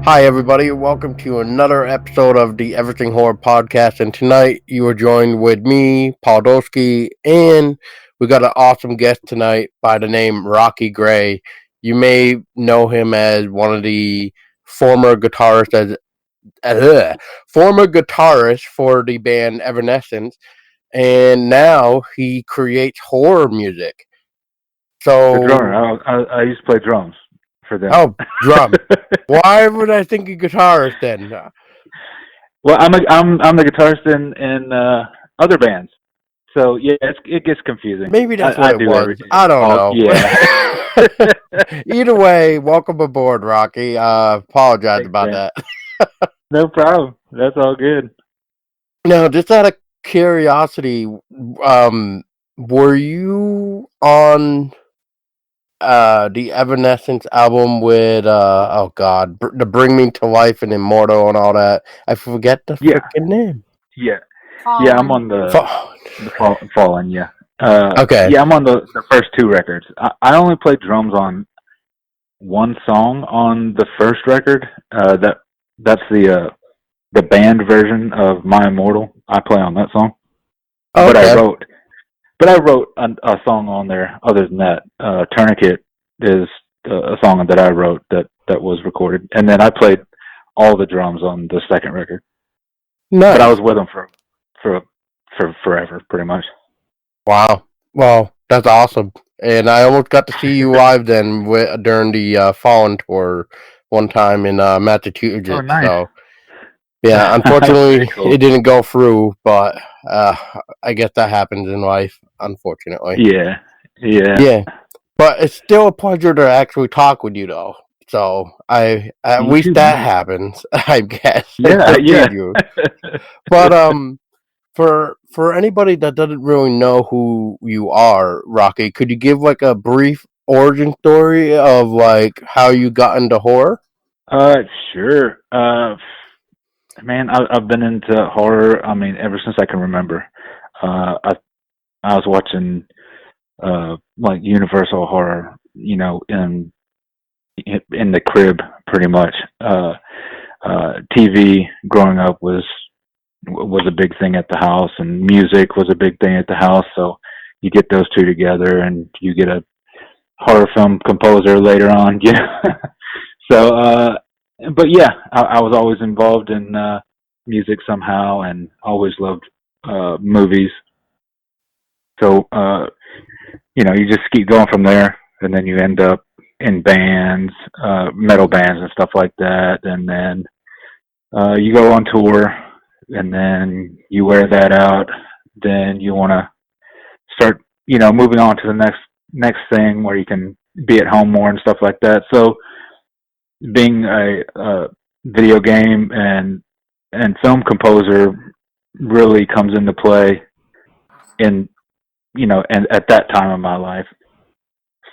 Hi, everybody. Welcome to another episode of the Everything Horror Podcast. And tonight you are joined with me, Paul Dolsky, and we got an awesome guest tonight by the name Rocky Gray. You may know him as one of the former guitarists former guitarist for the band Evanescence, and now he creates horror music. The drummer. So, I used to play drums for them. oh, drums. Why would I think a guitarist then? Well, I'm the guitarist in other bands. So yeah, it gets confusing. Maybe that's I what it do was. everything. I don't know. Yeah. Either way, welcome aboard, Rocky. Apologize Thanks, about man. that. No problem. That's all good. Now, just out of curiosity, were you on the Evanescence album with the Bring Me to Life and Immortal and all that? I forget the freaking name. Yeah. Fallen. Yeah, I'm on the Fallen. Yeah. Okay. Yeah, I'm on the first two records. I only played drums on one song on the first record. That's the band version of My Immortal. I play on that song. Okay. But I wrote a song on there other than that. Tourniquet is a song that I wrote that was recorded. And then I played all the drums on the second record. Nice. But I was with them for forever, pretty much. Wow. Well, that's awesome. And I almost got to see you live then during the Fallen tour one time in Massachusetts. Oh, nice. So, yeah, unfortunately, cool. It didn't go through, but I guess that happens in life, unfortunately. Yeah. But it's still a pleasure to actually talk with you, though. So, at least that happens, I guess. Yeah. But, for anybody that doesn't really know who you are, Rocky, could you give like a brief origin story of like how you got into horror? Sure. Man, I've been into horror. I mean, ever since I can remember. I was watching like Universal horror, you know, in the crib, pretty much. TV growing up was a big thing at the house, and music was a big thing at the house. So you get those two together, and you get a horror film composer later on. Yeah. So, but yeah, I was always involved in music somehow, and always loved movies. So, you know, you just keep going from there, and then you end up in bands, metal bands and stuff like that, and then you go on tour, and then you wear that out. Then you want to start, you know, moving on to the next thing where you can be at home more and stuff like that. So, being a video game and film composer really comes into play in, you know, and at that time of my life.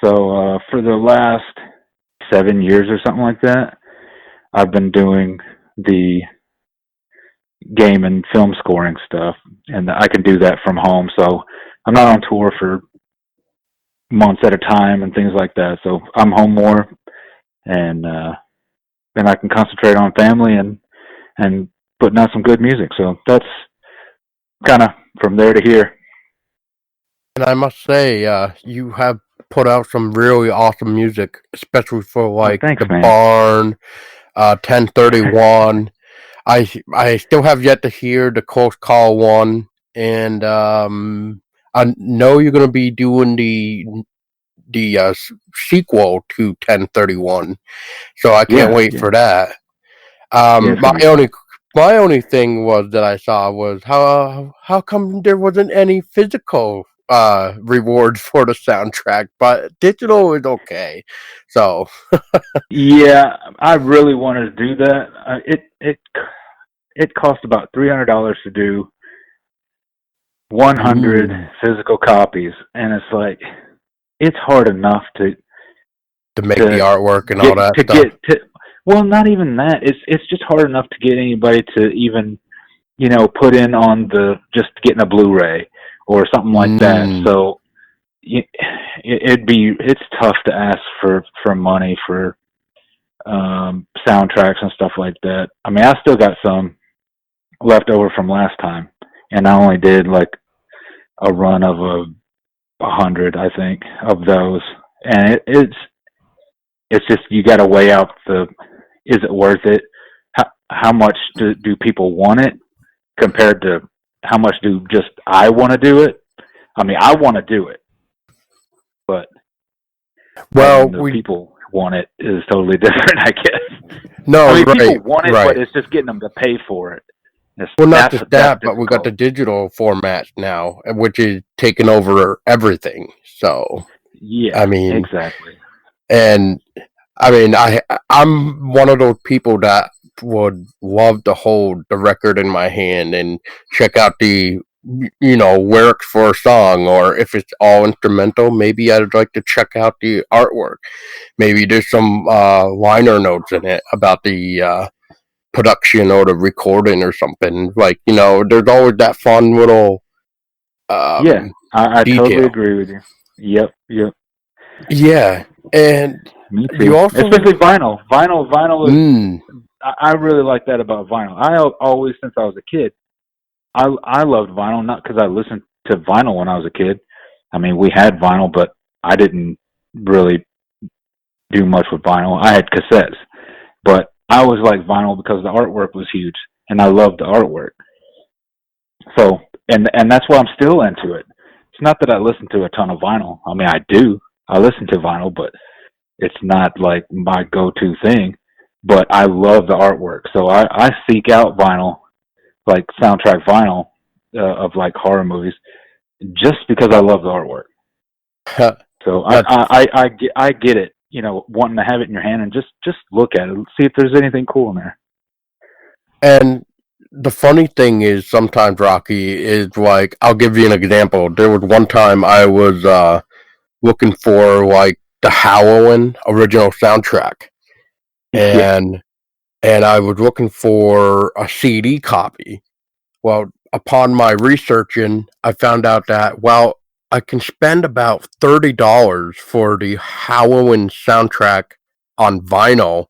So for the last 7 years or something like that, I've been doing the game and film scoring stuff, and I can do that from home. So I'm not on tour for months at a time and things like that. So I'm home more, and then I can concentrate on family and putting out some good music. So that's kind of from there to here. And I must say, you have put out some really awesome music, especially for like thanks, The man. Barn, 1031. I still have yet to hear the Close Call one, and I know you're going to be doing the sequel to 1031, so I can't wait for that. My only thing was that I saw was how come there wasn't any physical rewards for the soundtrack, but digital is okay. So yeah, I really wanted to do that. It cost about $300 to do 100 physical copies, and it's like it's hard enough to make the artwork and all that stuff. Well, not even that. It's just hard enough to get anybody to even, you know, put in on just getting a Blu-ray or something like that. So it's tough to ask for money for soundtracks and stuff like that. I mean, I still got some left over from last time, and I only did like a run of 100, I think, of those. And it's just you got to weigh out is it worth it? How much do people want it compared to how much do just I want to do it? I mean, I want to do it, but Well, having the people want it is totally different, I guess. No, I mean, right, people want it, right. but it's just getting them to pay for it. Well, not just that, but we got the digital format now, which is taking over everything. So, yeah, I mean, exactly. And I mean, I'm one of those people that would love to hold the record in my hand and check out the lyrics for a song, or if it's all instrumental, maybe I'd like to check out the artwork. Maybe there's some liner notes in it about the production or the recording or something. Like, there's always that fun little Yeah, I detail. totally agree with you. Yep. Yeah, and me too. you also, especially vinyl. Vinyl is. I really like that about vinyl. I always, since I was a kid, I loved vinyl, not because I listened to vinyl when I was a kid. I mean, we had vinyl, but I didn't really do much with vinyl. I had cassettes, but I always liked vinyl because the artwork was huge, and I loved the artwork. So, and that's why I'm still into it. It's not that I listen to a ton of vinyl. I mean, I do. I listen to vinyl, but it's not like my go-to thing. But I love the artwork, so I seek out vinyl, like soundtrack vinyl of like horror movies, just because I love the artwork. So I get it. Wanting to have it in your hand and just look at it, see if there's anything cool in there. And the funny thing is, sometimes, Rocky, is like, I'll give you an example. There was one time I was looking for like the Halloween original soundtrack, Yeah. and I was looking for a CD copy. Well, upon my researching, I found out that, well, I can spend about $30 for the Halloween soundtrack on vinyl,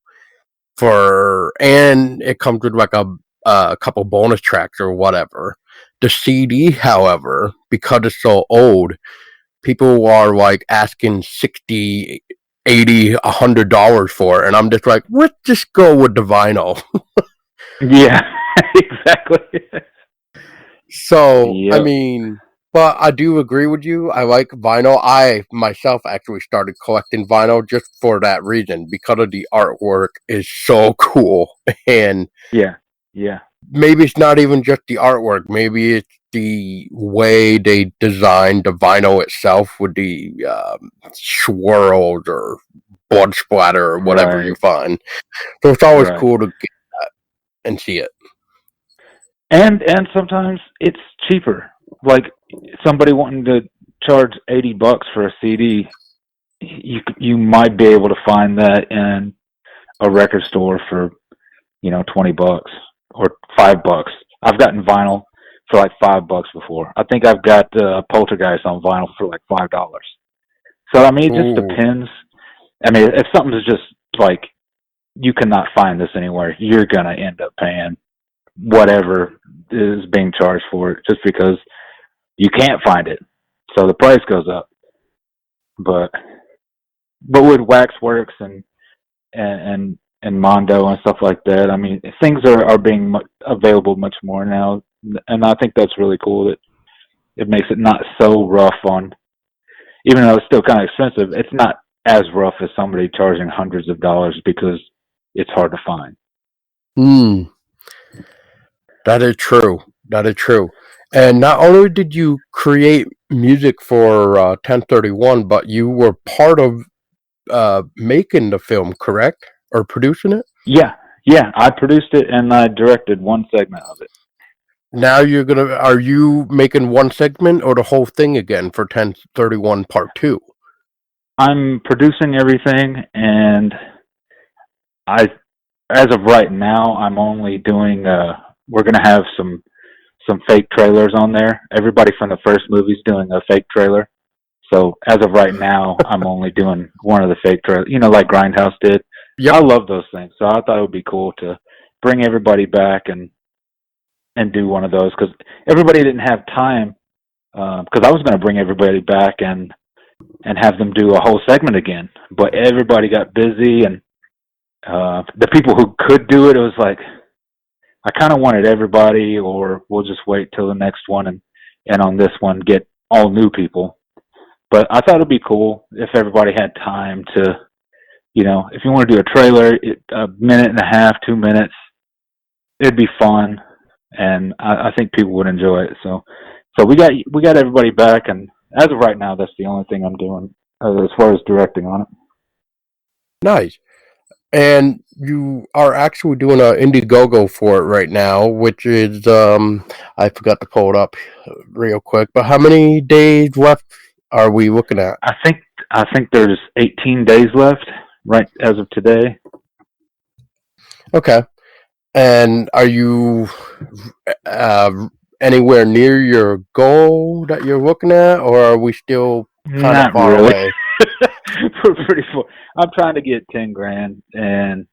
and it comes with like a couple bonus tracks or whatever. The CD, however, because it's so old, people are like asking 60, 80, $100 for it, and I'm just like, let's just go with the vinyl. Yeah, exactly. So, I Yep. mean, but I do agree with you. I like vinyl. I myself actually started collecting vinyl just for that reason, because of the artwork is so cool. And Yeah. Yeah. maybe it's not even just the artwork. Maybe it's the way they designed the vinyl itself with the swirls or blood splatter or whatever you Right. find. So it's always Right. cool to get that and see it. And sometimes it's cheaper. Like somebody wanting to charge $80 for a CD, you might be able to find that in a record store for $20 or $5. I've gotten vinyl for like $5 before. I think I've got Poltergeist on vinyl for like $5. So I mean, it just Ooh. depends. I mean, if something is just like you cannot find this anywhere, you're gonna end up paying whatever is being charged for it, just because you can't find it. So the price goes up. But with Waxworks and Mondo and stuff like that, I mean, things are being available much more now, and I think that's really cool. That it makes it not so rough on, even though it's still kind of expensive. It's not as rough as somebody charging hundreds of dollars because it's hard to find. Hmm. That is true. That is true. And not only did you create music for 1031, but you were part of making the film, correct? Or producing it? Yeah, yeah. I produced it and I directed one segment of it. Now are you making one segment or the whole thing again for 1031 Part 2? I'm producing everything, and I, as of right now, I'm only doing. We're gonna have some fake trailers on there. Everybody from the first movie's doing a fake trailer. So as of right now, I'm only doing one of the fake trailers. Like Grindhouse did. Yep. I love those things. So I thought it would be cool to bring everybody back and do one of those because everybody didn't have time. Because I was going to bring everybody back and have them do a whole segment again, but everybody got busy, and the people who could do it, it was like I kind of wanted everybody, or we'll just wait till the next one and on this one get all new people. But I thought it'd be cool if everybody had time to, if you want to do a trailer, a minute and a half, 2 minutes, it'd be fun, and I think people would enjoy it. So we got everybody back, and as of right now, that's the only thing I'm doing as far as directing on it. Nice. And you are actually doing an Indiegogo for it right now, which is I forgot to pull it up real quick. But how many days left are we looking at? I think I think there's 18 days left, right as of today. Okay. And are you anywhere near your goal that you're looking at, or are we still kind of Not far really. away? We're pretty full. I'm trying to get 10 grand, and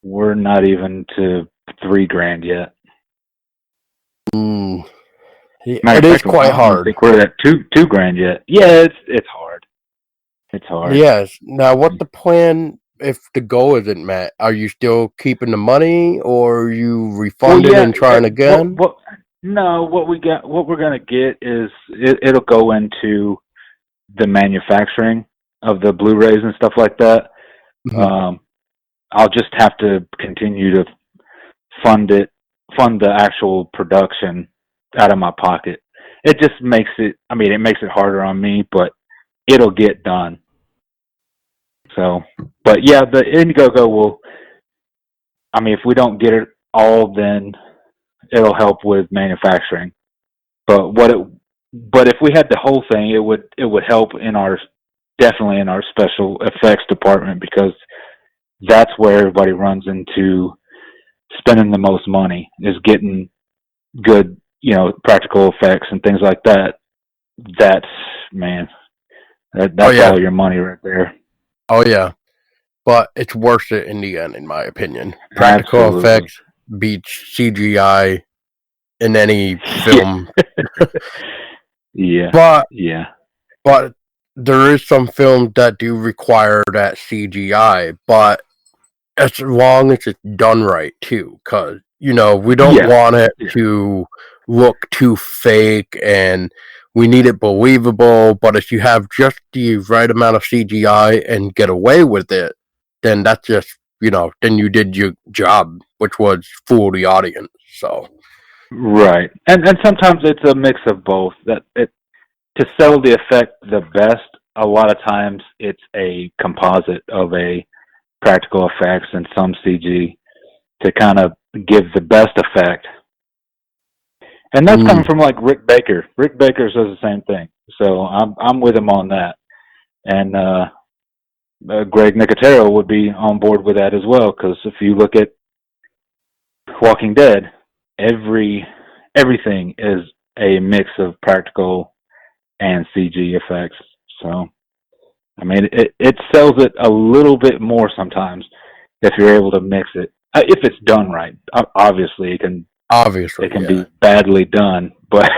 we're not even to 3 grand yet. Mm, Matter it of is fact, I quite don't even hard. think we're at two grand yet. Yeah, it's hard. It's hard. Yes. Now, what's the plan if the goal isn't met? Are you still keeping the money, or are you Well, refunding yeah. and trying again? What? No, what we're gonna get is it'll go into the manufacturing of the Blu-rays and stuff like that. Mhm. Um, I'll just have to continue to fund the actual production out of my pocket. It just makes it. I mean, it makes it harder on me, but it'll get done. So, but yeah, the Indiegogo will. I mean, if we don't get it all, then it'll help with manufacturing. But but if we had the whole thing, it would help in our definitely in our special effects department because that's where everybody runs into spending the most money is getting good, practical effects and things like that. That's man, Oh that's yeah, all your money right there. oh yeah. But it's worth it in the end, in my opinion. Practical Absolutely. effects beats CGI in any film. Yeah. But Yeah. but there is some films that do require that CGI. But as long as it's done right too, because we don't Yeah. want it Yeah. to look too fake, and we need it believable. But if you have just the right amount of CGI and get away with it, then that's just then you did your job, which was fool the audience. So Right. And sometimes it's a mix of both. That it to sell the effect the best, a lot of times it's a composite of a practical effects and some CG to kind of give the best effect. And that's coming mm, from like Rick Baker. Rick Baker says the same thing. So I'm with him on that. And Greg Nicotero would be on board with that as well because if you look at Walking Dead, everything is a mix of practical and CG effects. So I mean, it sells it a little bit more sometimes if you're able to mix it. If it's done right, obviously it obviously, can yeah. be badly done, but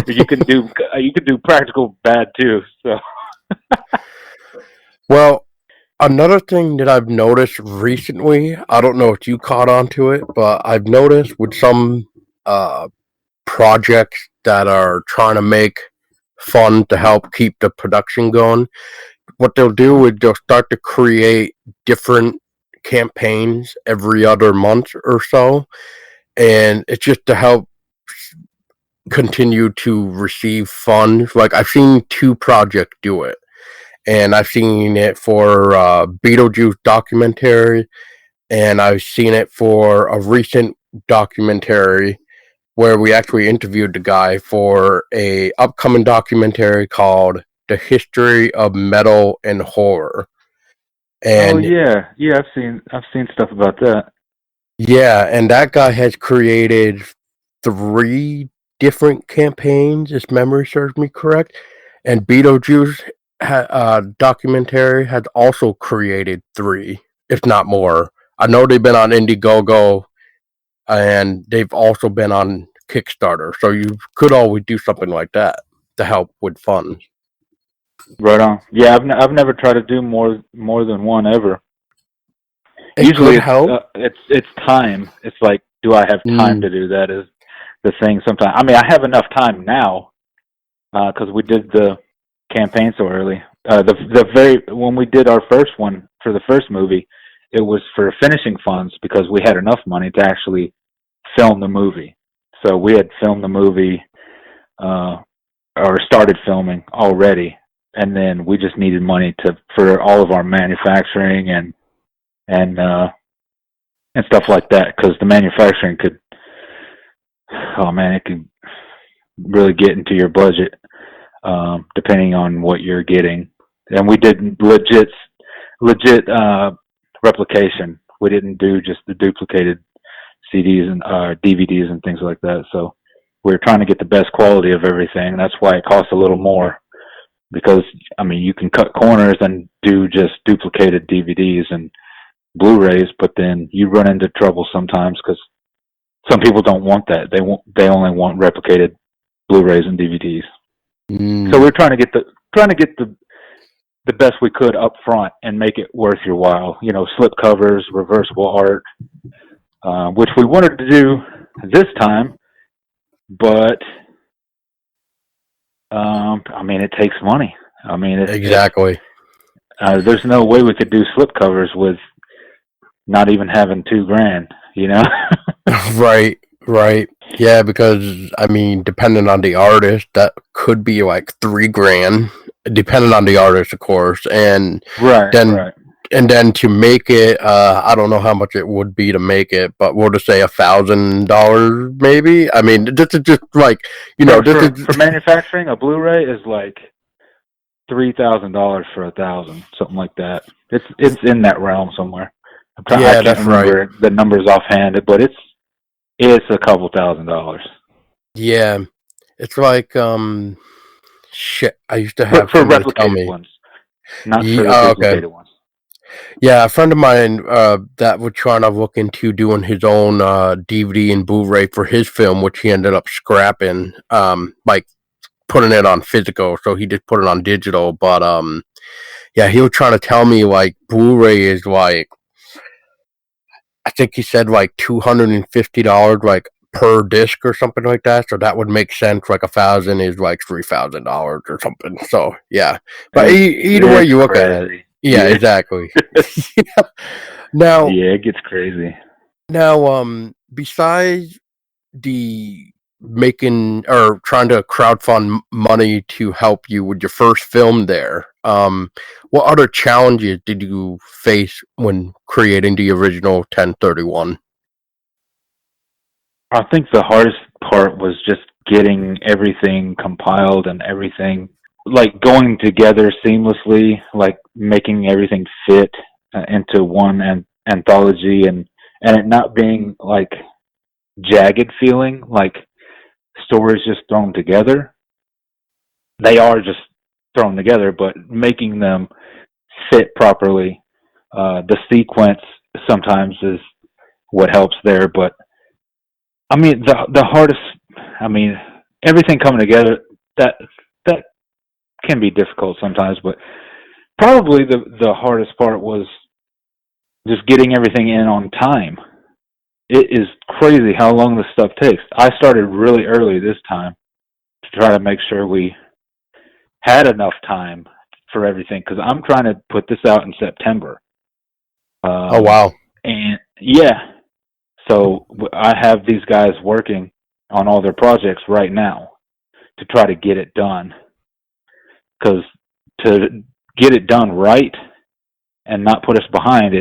you can do practical bad too. So Well, another thing that I've noticed recently, I don't know if you caught on to it, but I've noticed with some uh, projects that are trying to make fun to help keep the production going, what they'll do is they'll start to create different campaigns every other month or so, and it's just to help continue to receive funds. Like I've seen two projects do it, and I've seen it for Beetlejuice documentary, and I've seen it for a recent documentary where we actually interviewed the guy for a upcoming documentary called The History of Metal and Horror. oh And yeah, yeah, I've seen stuff about that. yeah, and that guy has created three different campaigns, if memory serves me correct. And Beetlejuice documentary has also created three. if not more. I know they've been on Indiegogo, and they've also been on Kickstarter. So you could always do something like that to help with funds. Right on. Yeah, I've never tried to do more than one ever. It Usually could help. it's time. It's like, do I have time to do that? Is the thing sometimes. I mean, I have enough time now because we did the campaign so early. When we did our first one for the first movie, it was for finishing funds because we had enough money to actually film the movie. So we had filmed the movie or started filming already, and then we just needed money for all of our manufacturing and stuff like that, because the manufacturing could, oh man, it could really get into your budget depending on what you're getting. And we did legit replication. We didn't do just the duplicated CDs and DVDs and things like that. So we're trying to get the best quality of everything. That's why it costs a little more, because I mean, you can cut corners and do just duplicated DVDs and Blu-rays, but then you run into trouble sometimes because some people don't want that. They only want replicated Blu-rays and DVDs. So we're trying to get the best we could up front and make it worth your while. You know, slip covers, reversible art, which we wanted to do this time, but I mean, it takes money. I mean, Exactly. There's no way we could do slip covers with not even having $2,000, you know? Right. Yeah, because I mean, depending on the artist, that could be like $3,000, depending on the artist, of course, and Right. then to make it, I don't know how much it would be to make it, but we'll just say $1,000, maybe. I mean, this is just like, you know, for manufacturing a Blu-ray is like $3,000 for 1,000, something like that. It's in that realm somewhere. I can't remember the numbers offhand, but it's a couple $1,000. Yeah, it's like shit. I used to have for somebody tell replicated me. ones, not for the duplicated ones. Yeah, a friend of mine that was trying to look into doing his own DVD and Blu-ray for his film, which he ended up scrapping, like putting it on physical. So he just put it on digital. But yeah, he was trying to tell me like Blu-ray is like, I think he said like $250 like per disc or something like that. So that would make sense. Like 1,000 is like $3,000 or something. So yeah, but either way you look at it, yeah, exactly. Now, yeah, it gets crazy. Now, besides the making or trying to crowdfund money to help you with your first film there, what other challenges did you face when creating the original 1031? I think the hardest part was just getting everything compiled and everything like going together seamlessly, like making everything fit into one anthology, and it not being like jagged feeling, like stories just thrown together. They are just thrown together, but making them fit properly. The sequence sometimes is what helps there, but I mean the hardest. I mean everything coming together, that can be difficult sometimes, but probably the hardest part was just getting everything in on time. It is crazy how long this stuff takes. I started really early this time to try to make sure we had enough time for everything, because I'm trying to put this out in September. Oh wow! And yeah, so I have these guys working on all their projects right now to try to get it done. Because to get it done right and not put us behind,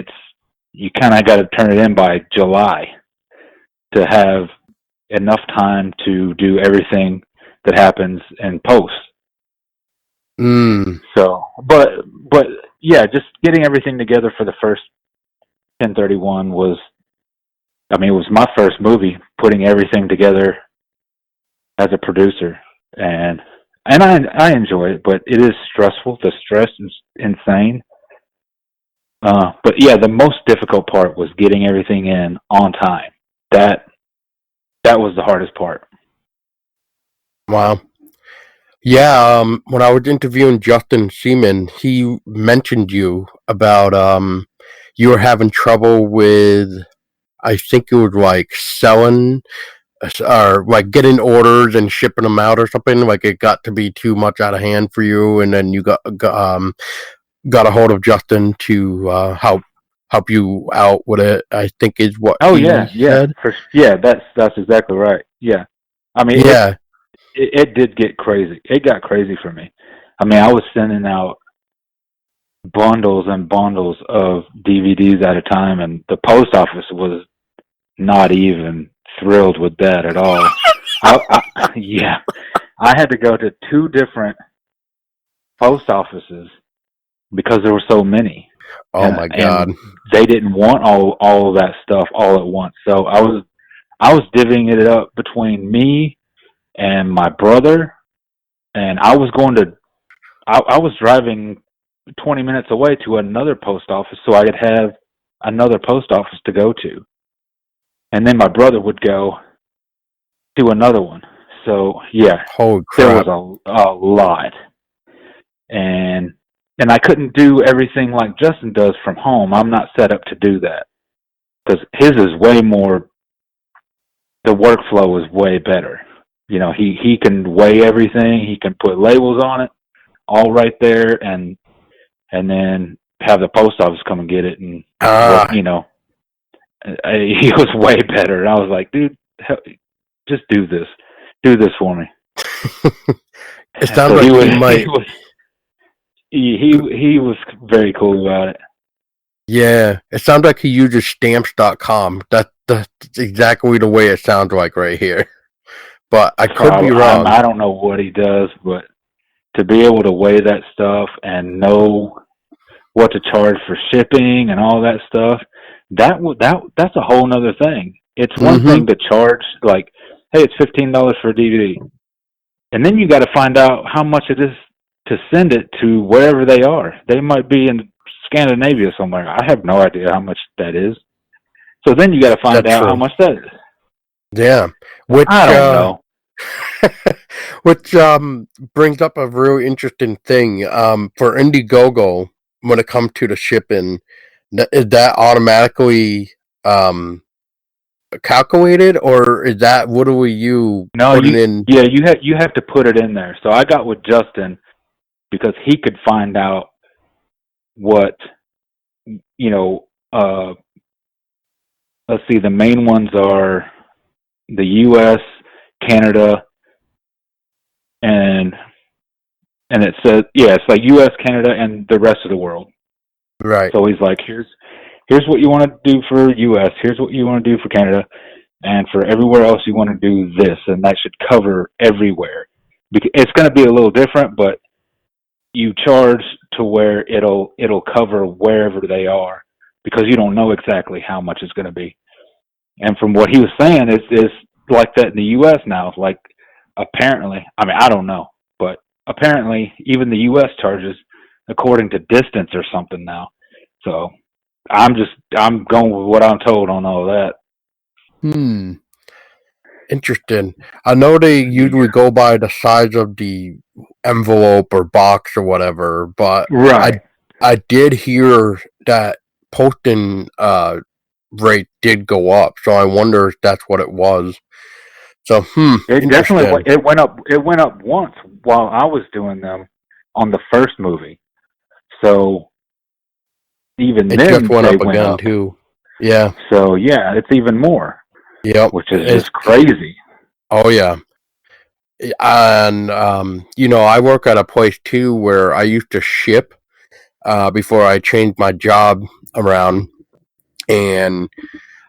you kind of got to turn it in by July to have enough time to do everything that happens in post. So, but yeah, just getting everything together for the first 1031 was, I mean, it was my first movie, putting everything together as a producer, and I enjoy it, but it is stressful. The stress is insane. But yeah, the most difficult part was getting everything in on time. That that was the hardest part. Wow. Yeah, when I was interviewing Justin Seaman, he mentioned you about you were having trouble with, I think it was like selling or like getting orders and shipping them out or something. Like it got to be too much out of hand for you, and then you got a hold of Justin to help you out with it. I think is what Oh he yeah, yeah, said. yeah. That's exactly right. Yeah, I mean Yeah. it did get crazy. It got crazy for me. I mean, I was sending out bundles and bundles of DVDs at a time, and the post office was not even thrilled with that at all. Yeah, I had to go to two different post offices because there were so many, Oh my God. and they didn't want all of that stuff all at once. So I was divvying it up between me and my brother, and I was driving 20 minutes away to another post office so I could have another post office to go to, and then my brother would go to another one. So yeah, Holy there was crap. a lot, and I couldn't do everything like Justin does from home. I'm not set up to do that because his is way more. The workflow is way better. You know, he can weigh everything. He can put labels on it, all right there, and then have the post office come and get it and work. Ah. You know, he was way better. And I was like, dude, just do this for me. It sounds So like he he might. was he was very cool about it. Yeah, it sounds like he uses stamps.com. That's exactly the way it sounds like right here. But I could be wrong. I don't know what he does, but to be able to weigh that stuff and know what to charge for shipping and all that stuff, that's a whole nother thing. It's one Mm-hmm. thing to charge like, hey, it's $15 for a DVD, and then you got to find out how much it is to send it to wherever they are. They might be in Scandinavia somewhere. I have no idea how much that is. So then you got to find That's out how true. much that is. Yeah. I Which don't know. which brings up a really interesting thing. For Indiegogo, when it comes to the shipping, is that automatically um calculated, or is that what do you No, put it in? you have to put it in there. So I got with Justin because he could find out what you know. Let's see, the main ones are the U.S., Canada, and it says yeah, it's like U.S., Canada, and the rest of the world. Right. So he's like, here's what you want to do for U.S., here's what you want to do for Canada, and for everywhere else you want to do this, and that should cover everywhere. It's going to be a little different, but you charge to where it'll cover wherever they are because you don't know exactly how much it's going to be. And from what he was saying, it's like that in the U.S. now. Like apparently, I mean, I don't know, but apparently, even the U.S. charges according to distance or something now. So I'm going with what I'm told on all that. Hmm. Interesting. I know they usually Yeah. go by the size of the envelope or box or whatever, but I Right. I did hear that posting rate did go up, so I wonder if that's what it was. So, It definitely interesting. it went up. It went up once while I was doing them on the first movie. So even It just then went they up went again up. too. Yeah. So yeah, it's even more, Yep. which is It's just crazy. oh yeah. And I work at a place too where I used to ship before I changed my job around, and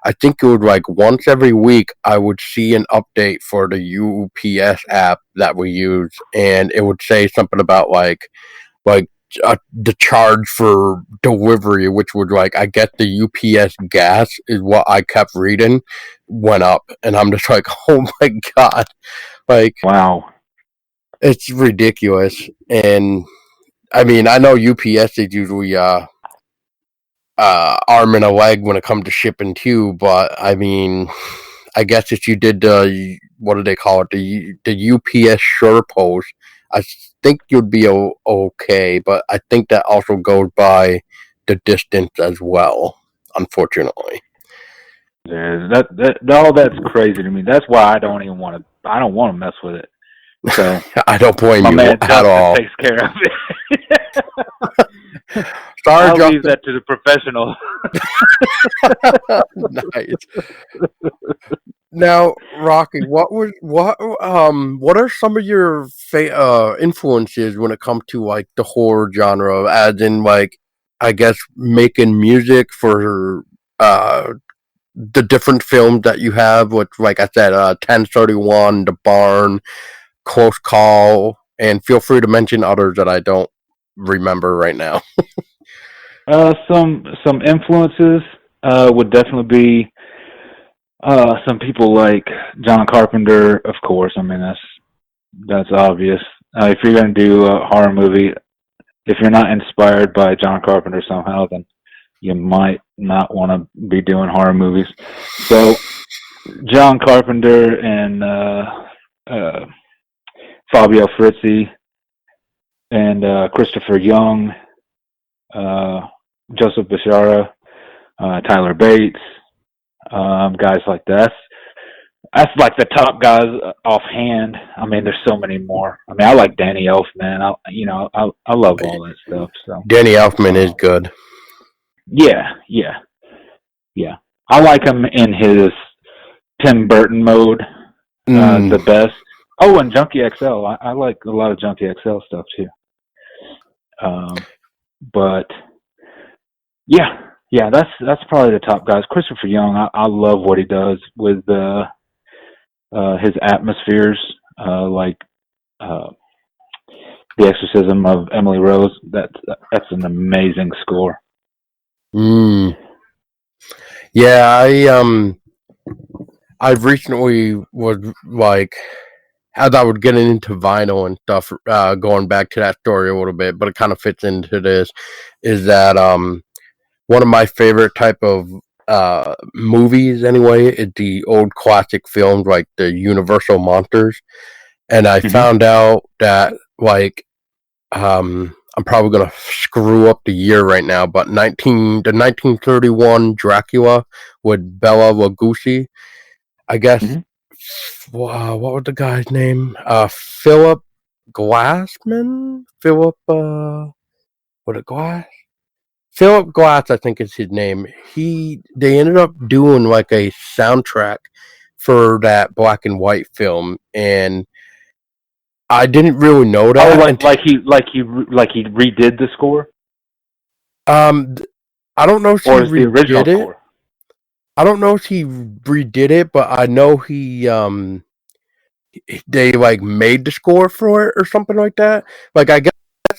I think it was like once every week I would see an update for the UPS app that we use, and it would say something about like the charge for delivery, which would like I get the UPS gas is what I kept reading went up, and I'm just like, oh my god, like Wow. it's ridiculous. And I mean, I know UPS is usually arm and a leg when it comes to shipping too. But I mean, I guess if you did the what do they call it, the UPS Sure Post, I think you'd be okay. But I think that also goes by the distance as well. Unfortunately, Yeah, that all that's crazy to me. That's why I don't even want to. I don't want to mess with it. So I don't blame my you man at Justin all. takes care of it. Sorry, I'll Justin. leave that to the professional. Nice. Now, Rocky, what are some of your influences when it comes to like the horror genre? As in, like, I guess making music for the different films that you have. With, like I said, 1031, The Barn, Close Call, and feel free to mention others that I don't remember right now. Some influences would definitely be some people like John Carpenter, of course. I mean that's obvious. If you're gonna do a horror movie, if you're not inspired by John Carpenter somehow, then you might not want to be doing horror movies. So John Carpenter and Fabio Frizzi and Christopher Young, Joseph Bishara, Tyler Bates, guys like that. That's like the top guys offhand. I mean, there's so many more. I mean, I like Danny Elfman. I love all that stuff. So Danny Elfman is good. yeah. I like him in his Tim Burton mode the best. Oh, and Junkie XL. I like a lot of Junkie XL stuff too. But yeah, that's probably the top guys. Christopher Young, I love what he does with his atmospheres, like The Exorcism of Emily Rose. That's an amazing score. Yeah, I've recently was like, as I was getting into vinyl and stuff, going back to that story a little bit, but it kind of fits into this, is that one of my favorite type of movies anyway is the old classic films like the Universal Monsters. And I found out that like I'm probably gonna screw up the year right now, but the 1931 Dracula with Bela Lugosi, I guess. What was the guy's name? Philip Glassman. What a Glass? Philip Glass, I think is his name. They ended up doing like a soundtrack for that black and white film, and I didn't really know that. Oh, like he redid the score. I don't know if or he is the original redid it. score? I don't know if he redid it, but I know they like made the score for it or something like that. Like I guess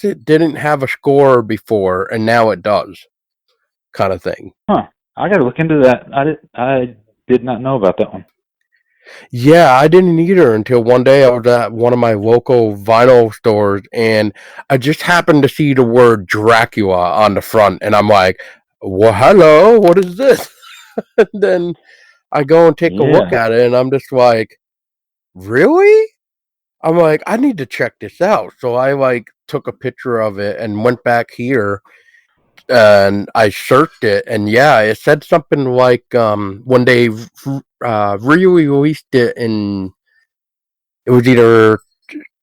it didn't have a score before, and now it does, kind of thing. Huh. I gotta look into that. I did not know about that one. Yeah, I didn't either until one day I was at one of my local vinyl stores and I just happened to see the word Dracula on the front and I'm like, well, hello, what is this? And then I go and take a look at it and I'm just like, really? I'm like, I need to check this out. So I like took a picture of it and went back here and I searched it, and yeah, it said something like when they re-released it it was either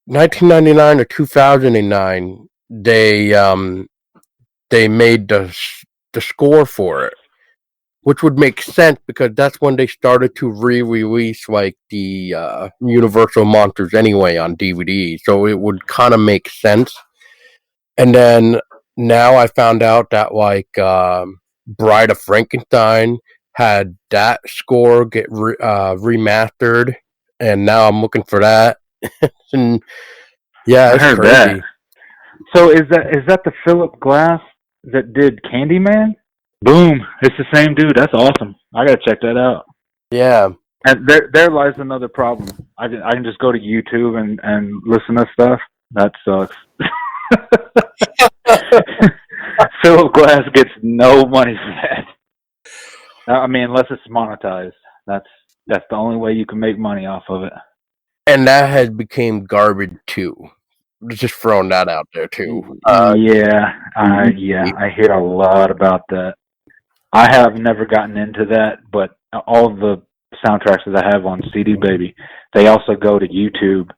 1999 or 2009. They made the score for it, which would make sense because that's when they started to re-release like the Universal Monsters anyway on DVD. So it would kind of make sense. And then now I found out that like Bride of Frankenstein had that score get remastered, and now I'm looking for that. And yeah, I it's heard that. crazy. So is that the Philip Glass that did Candyman? Boom! It's the same dude. That's awesome. I gotta check that out. Yeah. And there lies another problem. I can just go to YouTube and listen to stuff. That sucks. Philip Glass gets no money for that. I mean, unless it's monetized. That's the only way you can make money off of it. And that has become garbage too. Just throwing that out there too. Yeah, I hear a lot about that. I have never gotten into that, but all the soundtracks that I have on CD Baby, they also go to YouTube,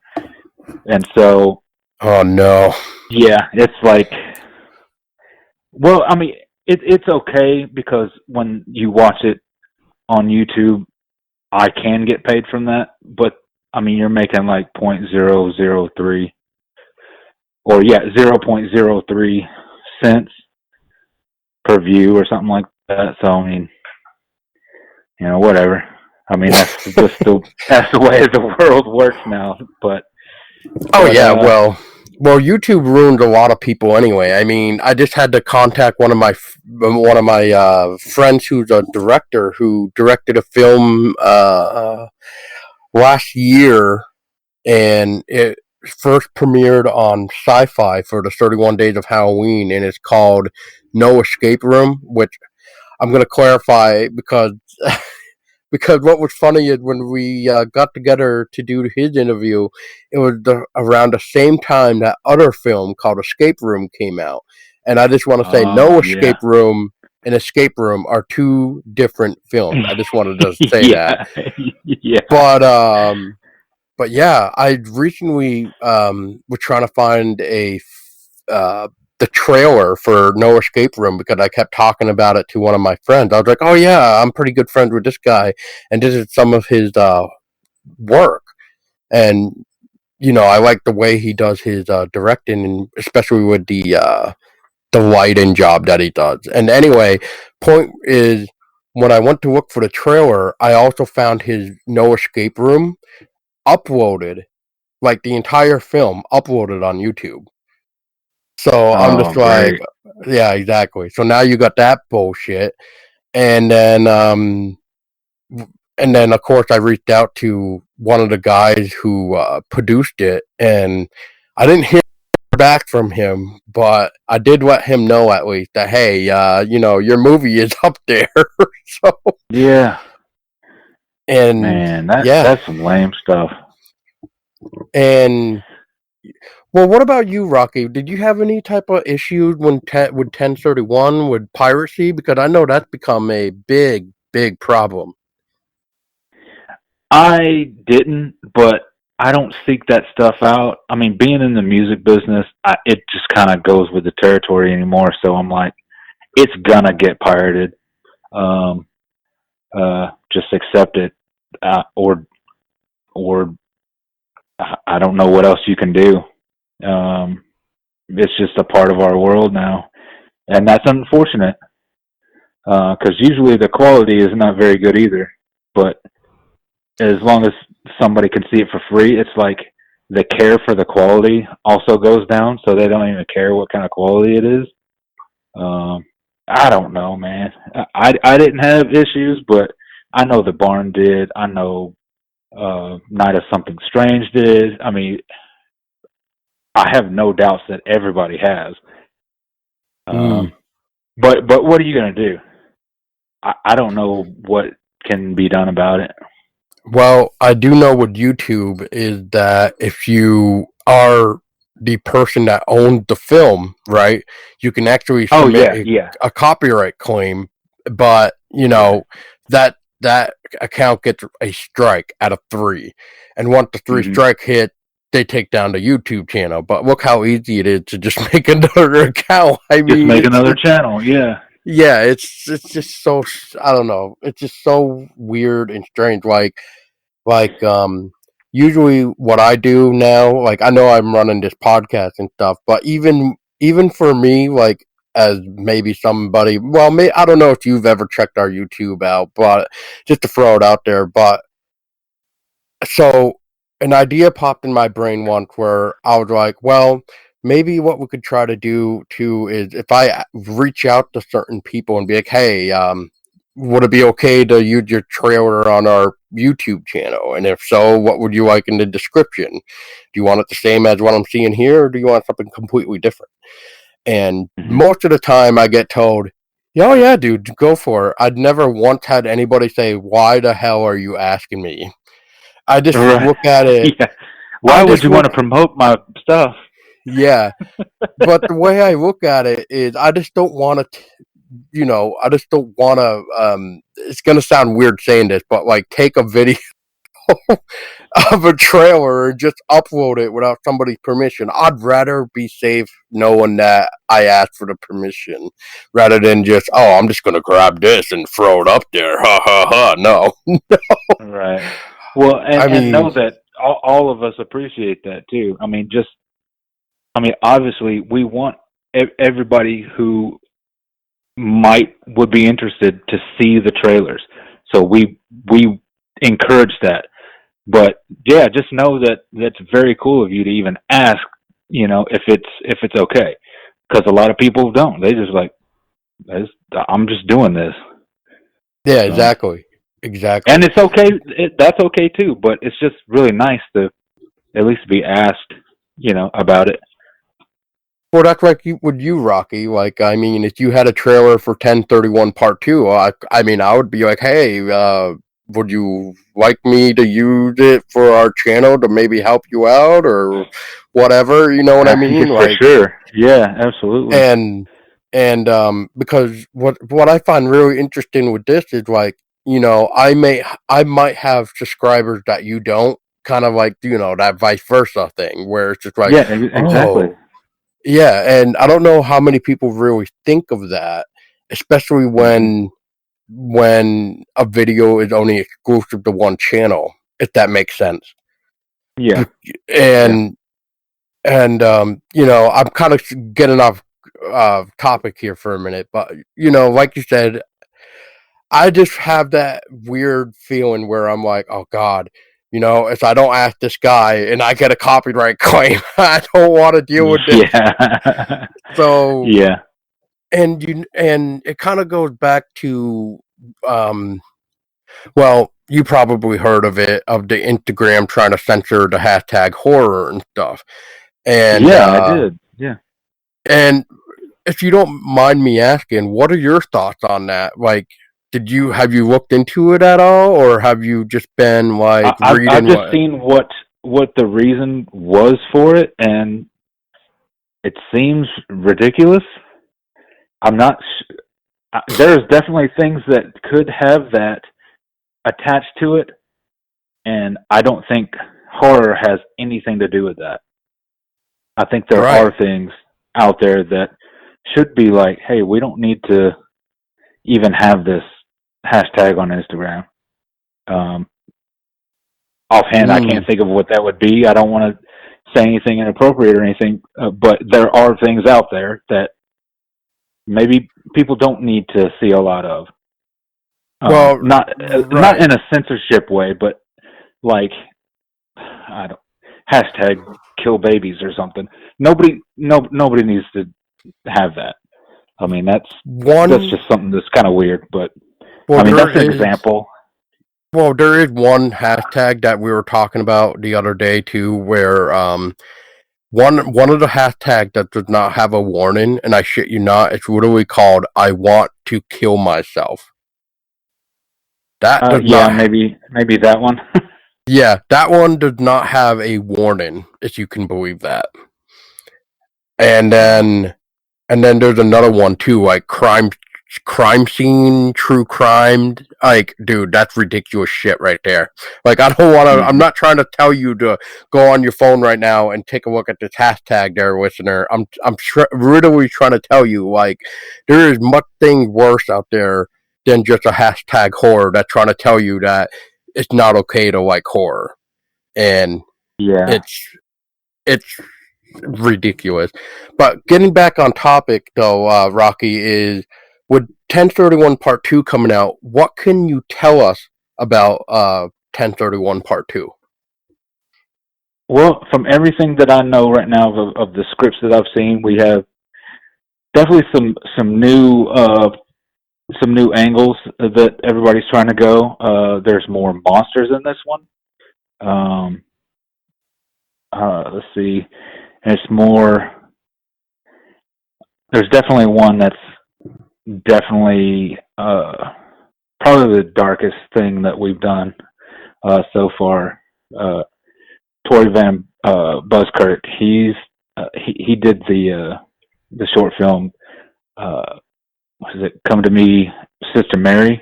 and so Oh no. yeah, it's like, well, I mean, it's okay because when you watch it on YouTube, I can get paid from that, but I mean, you're making like 0.003 or 0.03 cents per view or something like that. So I mean, whatever. I mean, that's just that's the way the world works now. But Yeah, well, YouTube ruined a lot of people anyway. I mean, I just had to contact one of my friends who's a director who directed a film last year, and it first premiered on Sci-Fi for the 31 Days of Halloween, and it's called No Escape Room, which I'm going to clarify because because what was funny is when we got together to do his interview, it was around the same time that other film called Escape Room came out. And I just want to say, No Escape Room and Escape Room are two different films. I just wanted to say that. Yeah. But yeah, I recently was trying to find the trailer for No Escape Room because I kept talking about it to one of my friends. I was like, "Oh yeah, I'm pretty good friends with this guy, and this is some of his work." And I like the way he does his directing, and especially with the lighting job that he does. And anyway, point is, when I went to look for the trailer, I also found his No Escape Room uploaded, like the entire film uploaded on YouTube. So I'm just like, yeah, exactly. So now you got that bullshit, and then of course I reached out to one of the guys who produced it, and I didn't hear back from him, but I did let him know at least that hey, your movie is up there. So yeah, and man, that's some lame stuff. And well, what about you, Rocky? Did you have any type of issues with 1031 with piracy? Because I know that's become a big, big problem. I didn't, but I don't seek that stuff out. I mean, being in the music business, it just kind of goes with the territory anymore. So I'm like, it's gonna get pirated. Just accept it, or I don't know what else you can do. It's just a part of our world now, and that's unfortunate because usually the quality is not very good either. But as long as somebody can see it for free, it's like the care for the quality also goes down, so they don't even care what kind of quality it is. I don't know, man. I didn't have issues, but I know the Barn did. I know Night of Something Strange did. I mean, I have no doubts that everybody has. But what are you gonna do? I don't know what can be done about it. Well, I do know with YouTube is that if you are the person that owned the film, right, you can actually submit a copyright claim, but that account gets a strike out of 3, and once the 3 strike hit, they take down the YouTube channel. But look how easy it is to just make another account. I mean, just make another channel, yeah. Yeah, it's just so, I don't know. It's just so weird and strange. Like usually what I do now, like I know I'm running this podcast and stuff, but even for me, like as maybe somebody, well, I don't know if you've ever checked our YouTube out, but just to throw it out there, but so an idea popped in my brain once where I was like, well, maybe what we could try to do too is if I reach out to certain people and be like, hey, would it be okay to use your trailer on our YouTube channel? And if so, what would you like in the description? Do you want it the same as what I'm seeing here, or do you want something completely different? And Mm-hmm. most of the time I get told, oh yeah, dude, go for it. I'd never once had anybody say, why the hell are you asking me? I just Right. look at it. Yeah. I Why would just you want look, to promote my stuff? yeah. But the way I look at it is, I just don't want to, I just don't want to. It's gonna sound weird saying this, but like take a video of a trailer and just upload it without somebody's permission. I'd rather be safe knowing that I asked for the permission rather than just, oh, I'm just gonna grab this and throw it up there. Ha ha ha. No. Right. Well, I and mean, know that all of us appreciate that too. Obviously, we want everybody who would be interested to see the trailers. So we encourage that. But yeah, just know that that's very cool of you to even ask, if it's okay. Because a lot of people don't. They just like, I'm just doing this. yeah, So, exactly. and Exactly. it's okay. That's okay too. But it's just really nice to at least be asked, about it. Well, that's like with you, Rocky. Like, I mean, if you had a trailer for 1031 Part 2, I mean, I would be like, hey, would you like me to use it for our channel to maybe help you out or whatever? You know what I mean? For Like, sure. Yeah, absolutely. and because what I find really interesting with this is like, I might have subscribers that you don't, kind of like, that vice versa thing where it's just like, Yeah, exactly. oh, yeah, and I don't know how many people really think of that, especially Hmm. when a video is only exclusive to one channel, if that makes sense. Yeah. Yeah. And I'm kind of getting off topic here for a minute, but like you said, I just have that weird feeling where I'm like, oh God, if I don't ask this guy and I get a copyright claim, I don't want to deal with this. Yeah. So Yeah. and it kind of goes back to um well, you probably heard of it, of the Instagram trying to censor the hashtag horror and stuff. And Yeah, I did. Yeah. and if you don't mind me asking, what are your thoughts on that? Like, have you looked into it at all, or have you just been like I've reading just what? seen what the reason was for it, and it seems ridiculous. I'm not. There's definitely things that could have that attached to it, and I don't think horror has anything to do with that. I think there Right. are things out there that should be like, hey, we don't need to even have this hashtag on Instagram. Um, Offhand, I Mm. can't think of what that would be. I don't want to say anything inappropriate or anything, but there are things out there that maybe people don't need to see a lot of. Well, Not right. in a censorship way, but like, I don't, hashtag kill babies or something. Nobody needs to have that. I mean, that's One. just something that's kind of weird. But Well, I mean, there that's an is. example. Well, there is one hashtag that we were talking about the other day too, where one of the hashtags that does not have a warning, and I shit you not, it's literally called "I want to kill myself." That does Yeah, not. maybe that one. Yeah, that one does not have a warning, if you can believe that. And Wow. then and then there's another one too, like crime scene, true crime. Like, dude, that's ridiculous shit right there. Like, I don't want to. I'm Hmm. not trying to tell you to go on your phone right now and take a look at this hashtag, there, listener. Really trying to tell you, like, there is much thing worse out there than just a hashtag horror that's trying to tell you that it's not okay to like horror, and Yeah. it's it's ridiculous. But getting back on topic, though, Rocky, is with 1031 Part 2 coming out, what can you tell us about 1031 Part 2? Well, from everything that I know right now of the scripts that I've seen, we have definitely some new angles that everybody's trying to go. There's more monsters in this one. Um, let's see, and it's more. there's definitely one that's definitely probably the darkest thing that we've done so far. Tori Van Buskirk, he did the short film. What is it? Come to Me, Sister Mary,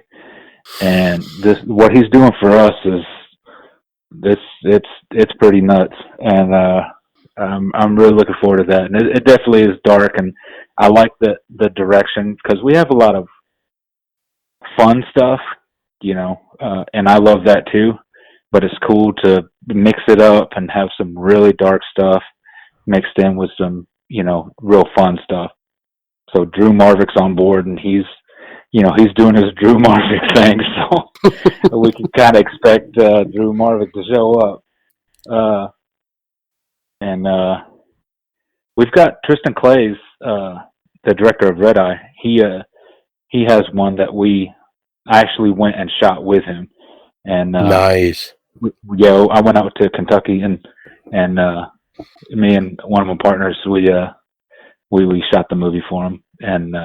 and this what he's doing for us is this it's pretty nuts, and I'm really looking forward to that. And it definitely is dark, and I like the direction because we have a lot of fun stuff, and I love that too. But it's cool to mix it up and have some really dark stuff mixed in with some, real fun stuff. So Drew Marvick's on board, and he's doing his Drew Marvick thing. So we can kind of expect Drew Marvick to show up. And we've got Tristan Clays, the director of Red Eye. He has one that I actually went and shot with him. And nice. I went out to Kentucky, and me and one of my partners, we shot the movie for him, and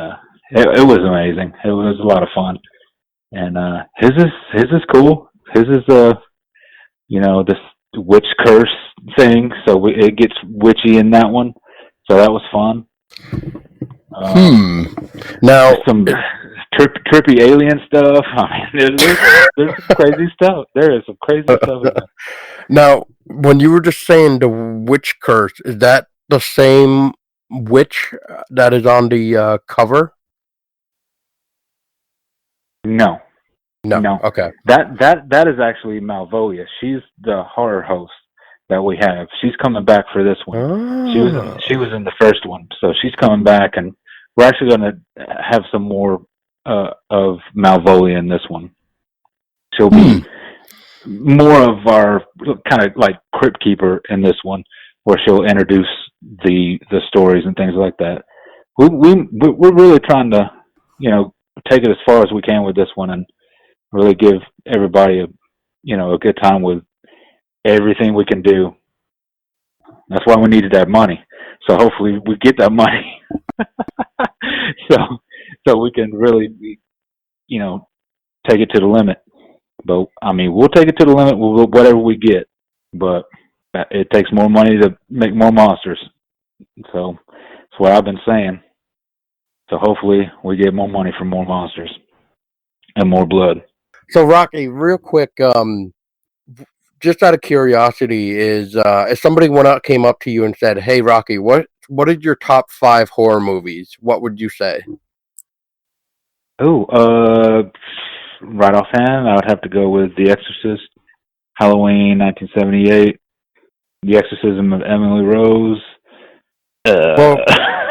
it was amazing. It was a lot of fun, and his is cool. His is this witch curse thing, so it gets witchy in that one. So that was fun. Now some trippy alien stuff. I mean, there's some crazy stuff. There is some crazy stuff. Now, when you were just saying the witch curse, is that the same witch that is on the cover? No. Okay. That is actually Malvolia. She's the horror host that we have. She's coming back for this one. Oh. She was in the first one, so she's coming back, and we're actually going to have some more of Malvolia in this one. She'll be more of our kind of like crypt keeper in this one, where she'll introduce the stories and things like that. We're really trying to, take it as far as we can with this one, and really give everybody a good time with everything we can do. That's why we needed that money. So hopefully we get that money. so we can really, take it to the limit. But I mean, we'll take it to the limit with whatever we get. But it takes more money to make more monsters. So that's what I've been saying. So hopefully we get more money for more monsters and more blood. So Rocky, real quick, just out of curiosity, is if somebody came up to you and said, "Hey, Rocky, what is your top 5 horror movies?" What would you say? Oh, right offhand, I would have to go with The Exorcist, Halloween 1978, The Exorcism of Emily Rose. Well,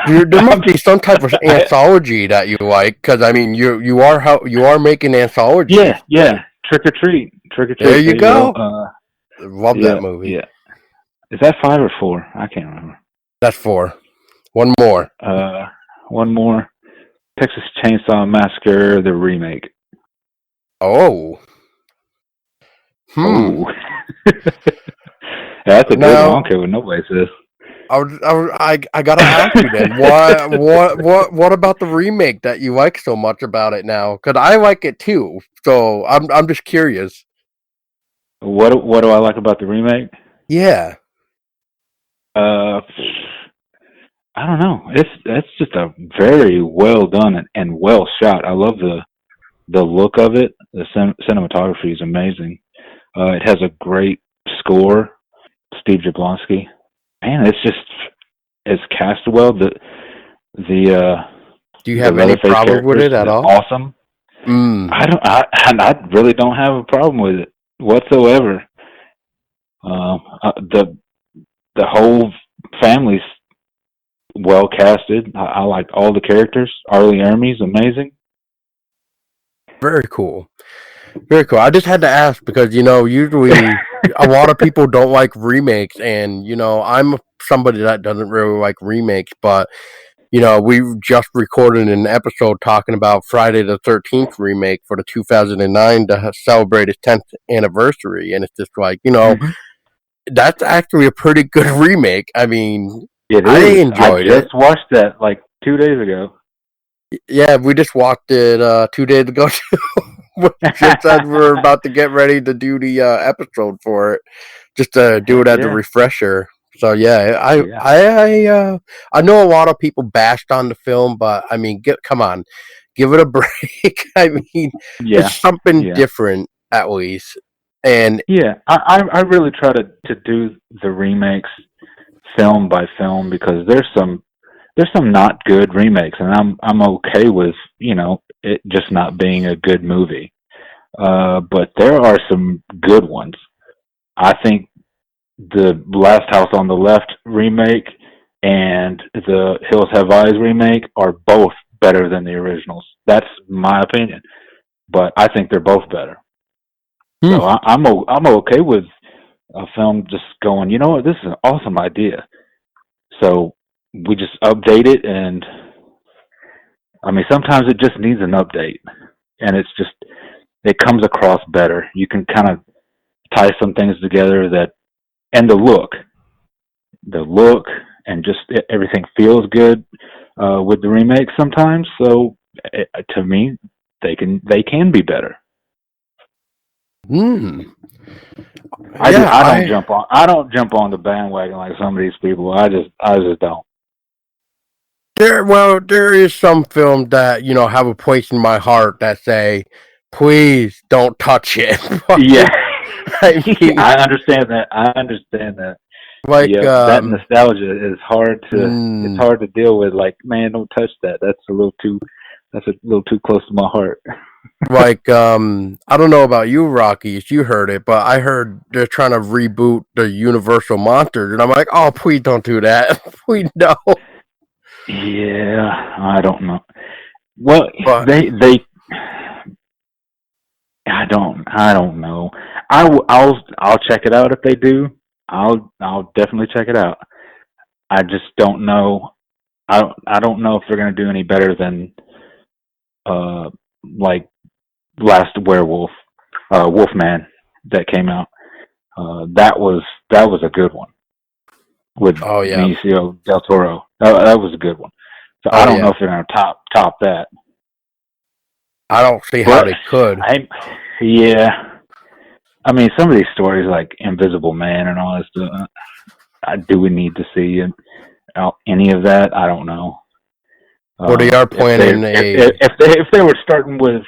there must be some type of anthology that you like, because I mean, you are making anthologies. Yeah. Trick or Treat. There you go. Love that movie. Yeah. Is that 5 or 4? I can't remember. That's 4. One more. One more. Texas Chainsaw Massacre, the remake. Oh. Oh. That's a good one. I don't care what nobody says. I gotta ask you then. What about the remake that you like so much about it now? Because I like it too. So I'm just curious. What do I like about the remake? Yeah. I don't know. It's just a very well done and well shot. I love the look of it. The cinematography is amazing. It has a great score. Steve Jablonsky. Man, it's cast well. Do you have any problem with it at all? Awesome. I really don't have a problem with it whatsoever. The whole family's well casted. I liked all the characters. Arlie Ermey's amazing. Very cool. Very cool. I just had to ask because, usually a lot of people don't like remakes, and, I'm somebody that doesn't really like remakes, but, we just recorded an episode talking about Friday the 13th remake for the 2009 to celebrate its 10th anniversary, and it's just like, that's actually a pretty good remake. I mean, I enjoyed it. I just watched that like 2 days ago. Yeah, we just watched it 2 days ago too. Just as we're about to get ready to do the episode for it, just to do Heck it as a yeah. refresher. So yeah, Yeah. I know a lot of people bashed on the film, but I mean, come on, give it a break. I mean, it's Yeah. something Yeah. different at least, and Yeah. I really try to do the remakes film by film because there's some not good remakes, and I'm okay with it just not being a good movie. But there are some good ones. I think the Last House on the Left remake and the Hills Have Eyes remake are both better than the originals. That's my opinion, but I think they're both better. So hmm, I'm okay with a film just going. You know what? This is an awesome idea. So we just update it, and I mean sometimes it just needs an update, and it comes across better. You can kind of tie some things together that and the look, and just everything feels good with the remake sometimes. So to me, they can be better. hmm. I just Yeah, I don't jump on the bandwagon like some of these people. I just don't. there is some films that have a place in my heart that say, please don't touch it. But Yeah, I mean, I understand that. I understand that. like Yep, that nostalgia is hard to it's mm, hard to deal with. Like, man, don't touch that. That's a little too close to my heart. I don't know about you, Rocky, if you heard it, but I heard they're trying to reboot the Universal Monsters, and I'm like, oh, please don't do that. Please no. Yeah, I don't know. Well, But they I don't know. I'll check it out if they do. I'll definitely check it out. I just don't know. I don't know if they're gonna do any better than uh like Last Werewolf, Wolfman that came out. That was a good one with oh yeah, Benicio del Toro. That was a good one. So I oh don't know yeah, if they're gonna top that. I don't see how But they could. I yeah. I mean, some of these stories like Invisible Man and all this stuff. Do we need to see any of that? I don't know. Or they are If they planning if a. if they if they were starting with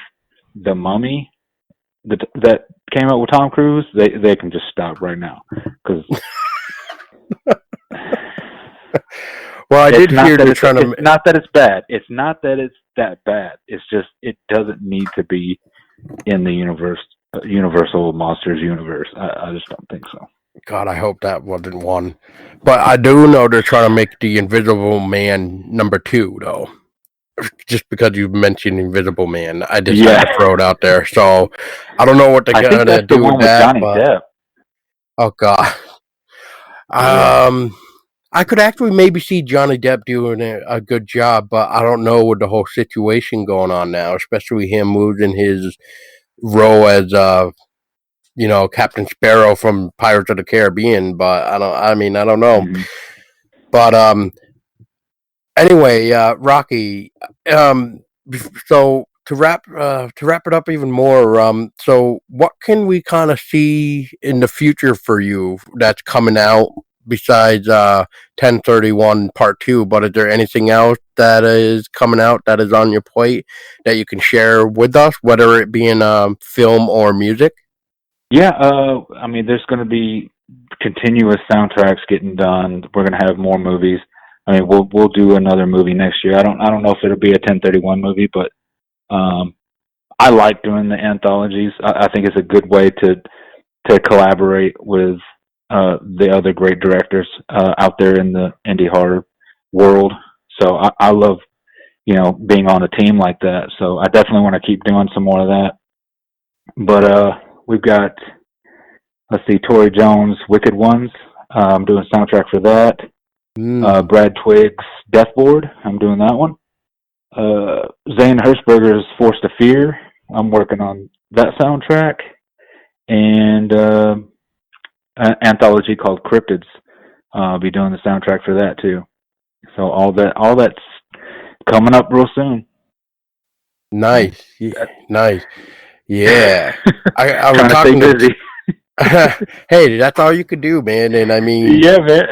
the Mummy that came out with Tom Cruise, they can just stop right now because Well, I it's did not hear that they're it's trying it's to. not that it's bad. It's not that it's that bad. It's just it doesn't need to be in the Universal Monsters universe. I just don't think so. God, I hope that wasn't one. But I do know they're trying to make the Invisible Man number 2, though. Just because you mentioned Invisible Man, I just had Yeah, to throw it out there. So I don't know what they're I think gonna that's the do with one with that, Johnny but Depp. oh god, Yeah. I could actually maybe see Johnny Depp doing a good job, but I don't know with the whole situation going on now, especially him losing his role as Captain Sparrow from Pirates of the Caribbean. But I don't. I mean, I don't know. Hmm. But anyway, Rocky. Um, so to wrap it up even more, so what can we kind of see in the future for you that's coming out besides 1031 Part 2? But is there anything else that is coming out that is on your plate that you can share with us, whether it be in film or music? Yeah, I mean, there's going to be continuous soundtracks getting done. We're going to have more movies. I mean, we'll do another movie next year. I don't know if it'll be a 1031 movie, but um, I like doing the anthologies. I think it's a good way to collaborate with the other great directors out there in the indie horror world. So I love being on a team like that. So I definitely want to keep doing some more of that. But we've got, let's see, Tori Jones' Wicked Ones. I'm doing soundtrack for that. Mm. Brad Twigg's Deathboard. I'm doing that one. Zane Hershberger's Forced to Fear. I'm working on that soundtrack. And an anthology called Cryptids. I'll be doing the soundtrack for that too. So all that's coming up real soon. Nice, nice. Yeah, I was Trying to stay talking busy. to. Hey, that's all you could do, man. And I mean, Yeah, man.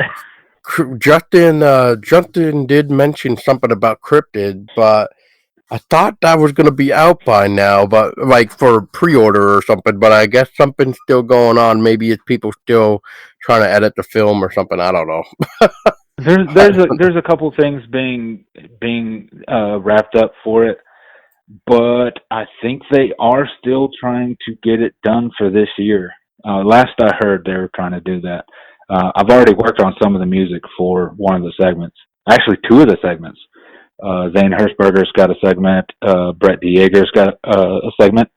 Justin did mention something about cryptid, but I thought that was going to be out by now, but like for pre-order or something. But I guess something's still going on. Maybe it's people still trying to edit the film or something. I don't know. There's a couple things being wrapped up for it, but I think they are still trying to get it done for this year. Last I heard, they were trying to do that. I've already worked on some of the music for one of the segments. Actually, two of the segments. Zane Hershberger's got a segment. Brett Dieger's got a segment.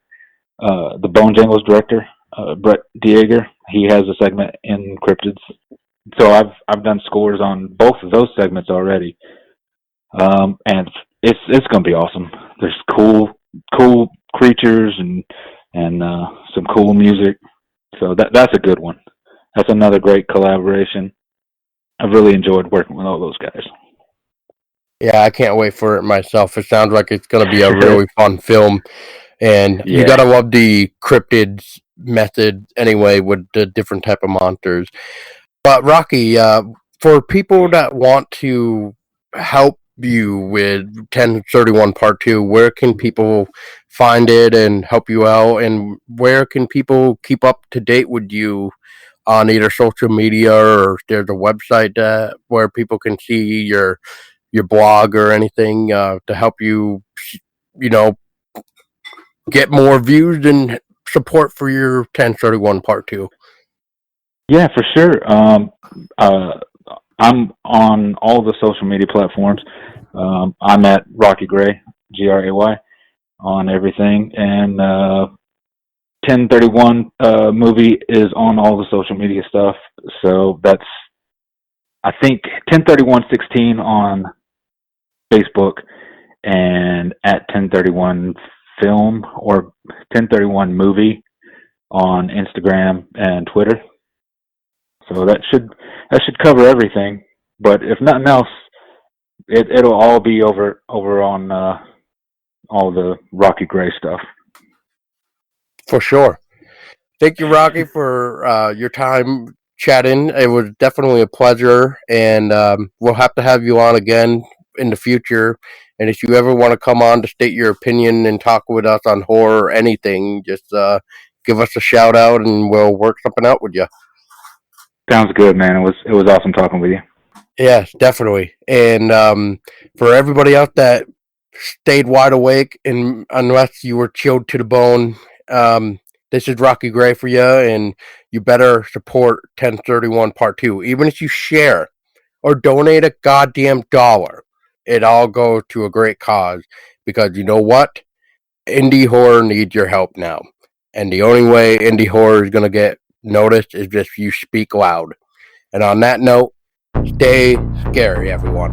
The Bone Jangles director, Brett Dieger, he has a segment in Cryptids. So I've done scores on both of those segments already, and it's gonna be awesome. There's cool creatures and some cool music. So that's a good one. That's another great collaboration. I've really enjoyed working with all those guys. Yeah, I can't wait for it myself. It sounds like it's going to be a really fun film, and you Yeah. gotta love the cryptids method anyway with the different type of monsters. But Rocky, for people that want to help you with 1031 Part 2, where can people find it and help you out? And where can people keep up to date with you on either social media, or there's a website where people can see your blog or anything to help you, you know, get more views and support for your 1031 Part 2? Yeah, for sure. I'm on all the social media platforms. I'm at Rocky Gray, Gray, on everything. And 1031 movie is on all the social media stuff. So that's, I think, 103116 on Facebook and at 1031 film or 1031 movie on Instagram and Twitter. So that should cover everything. But if nothing else, it'll all be over on all the Rocky Gray stuff. For sure. Thank you, Rocky, for your time chatting. It was definitely a pleasure, and we'll have to have you on again in the future. And if you ever want to come on to state your opinion and talk with us on horror or anything, just give us a shout out, and we'll work something out with you. Sounds good, man. It was awesome talking with you. Yes, definitely. And for everybody out that stayed wide awake, and unless you were chilled to the bone, this is Rocky Gray for you, and you better support 1031 Part 2. Even if you share or donate a goddamn dollar, it all goes to a great cause, because you know what? Indie horror needs your help now. And the only way indie horror is going to get noticed is if you speak loud. And on that note, stay scary, everyone.